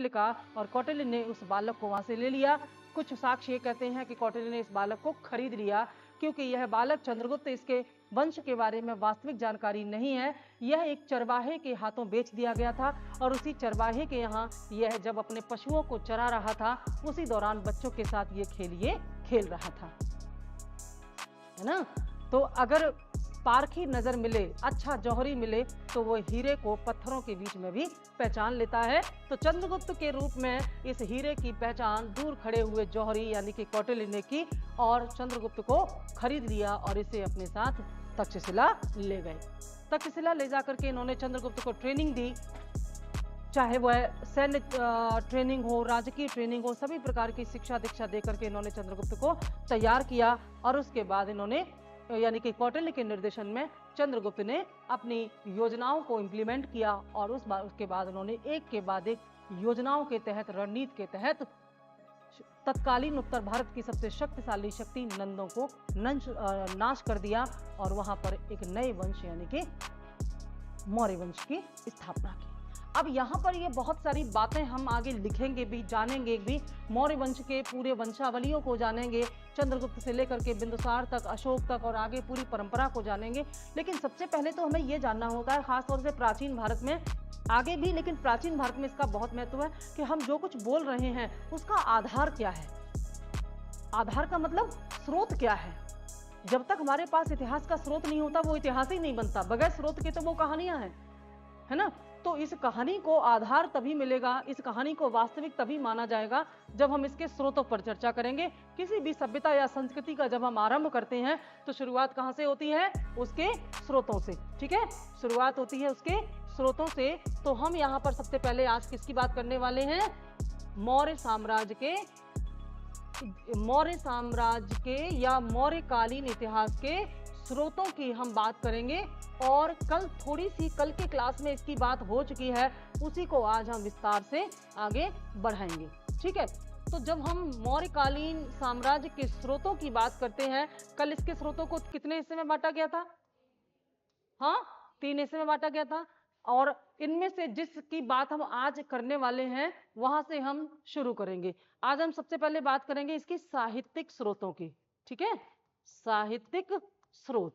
कौटिल्य का और कौटिल्य ने उस बालक को वहां से ले लिया। कुछ साक्ष्य ये कहते हैं कि कौटिल्य ने इस बालक को खरीद लिया, क्योंकि यह बालक चंद्रगुप्त, इसके वंश के बारे में वास्तविक जानकारी नहीं है। यह एक चरवाहे के हाथों बेच दिया गया था और उसी चरवाहे के यहाँ यह जब अपने पशुओं को चरा रहा था, उसी दौरान बच्चों के साथ ये खेल रहा था, है ना। तो अगर पारखी नजर मिले, अच्छा जौहरी मिले, तो वो हीरे को पत्थरों के बीच में भी पहचान लेता है। तो चंद्रगुप्त के रूप में इस हीरे की पहचान दूर खड़े हुए जौहरी यानी कि कौटिल्य ने की और चंद्रगुप्त को खरीद लिया और इसे अपने साथ तक्षशिला ले गए। तक्षशिला ले जाकर के इन्होंने चंद्रगुप्त को ट्रेनिंग दी, चाहे वह सैन्य ट्रेनिंग हो, राजकीय ट्रेनिंग हो, सभी प्रकार की शिक्षा दीक्षा देकर के इन्होंने चंद्रगुप्त को तैयार किया। और उसके बाद इन्होंने यानी कि कौटिल्य के निर्देशन में चंद्रगुप्त ने अपनी योजनाओं को इम्प्लीमेंट किया और उसके बाद उन्होंने एक के बाद एक योजनाओं के तहत, रणनीति के तहत तत्कालीन उत्तर भारत की सबसे शक्तिशाली शक्ति नंदों को नाश कर दिया और वहां पर एक नए वंश यानी कि मौर्य वंश की स्थापना की। अब यहाँ पर ये बहुत सारी बातें हम आगे लिखेंगे भी, जानेंगे भी, मौर्य वंश के पूरे वंशावलियों को जानेंगे, चंद्रगुप्त से लेकर के बिंदुसार तक, अशोक तक और आगे पूरी परंपरा को जानेंगे। लेकिन सबसे पहले तो हमें ये जानना होता है, खासतौर से प्राचीन भारत में, आगे भी लेकिन प्राचीन भारत में इसका बहुत महत्व है कि हम जो कुछ बोल रहे हैं उसका आधार क्या है। आधार का मतलब स्रोत क्या है। जब तक हमारे पास इतिहास का स्रोत नहीं होता वो इतिहास ही नहीं बनता। बगैर स्रोत के तो वो कहानियां हैं, है ना। तो इस कहानी को आधार तभी मिलेगा, इस कहानी को वास्तविक तभी माना जाएगा जब हम इसके स्रोतों पर चर्चा करेंगे। किसी भी सभ्यता या संस्कृति का जब हम आरंभ करते हैं तो शुरुआत कहां से होती है? उसके स्रोतों से, ठीक है। शुरुआत होती है उसके स्रोतों से। तो हम यहाँ पर सबसे पहले आज किसकी बात करने वाले हैं? मौर्य साम्राज्य के या मौर्यकालीन इतिहास के स्रोतों की हम बात करेंगे। और कल के क्लास में इसकी बात हो चुकी है, उसी को आज हम विस्तार से आगे बढ़ाएंगे, ठीक है। तो जब हम मौर्यकालीन साम्राज्य के स्रोतों की बात करते हैं, कल इसके स्रोतों को कितने हिस्से में बांटा गया था? हाँ, 3 हिस्से में बांटा गया था। और इनमें से जिसकी बात हम आज करने वाले हैं वहां से हम शुरू करेंगे। आज हम सबसे पहले बात करेंगे इसकी साहित्यिक स्रोतों की, ठीक है। साहित्यिक स्रोत,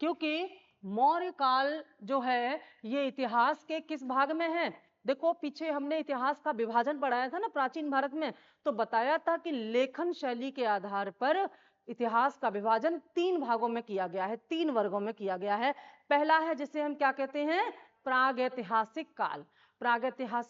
क्योंकि मौर्य काल जो है ये इतिहास के किस भाग में है? देखो, पीछे हमने इतिहास का विभाजन पढ़ाया था ना प्राचीन भारत में, तो बताया था कि लेखन शैली के आधार पर इतिहास का विभाजन 3 भागों में किया गया है, 3 वर्गों में किया गया है। पहला है जिसे हम क्या कहते हैं? प्रागैतिहासिक काल। प्रागैतिहासिक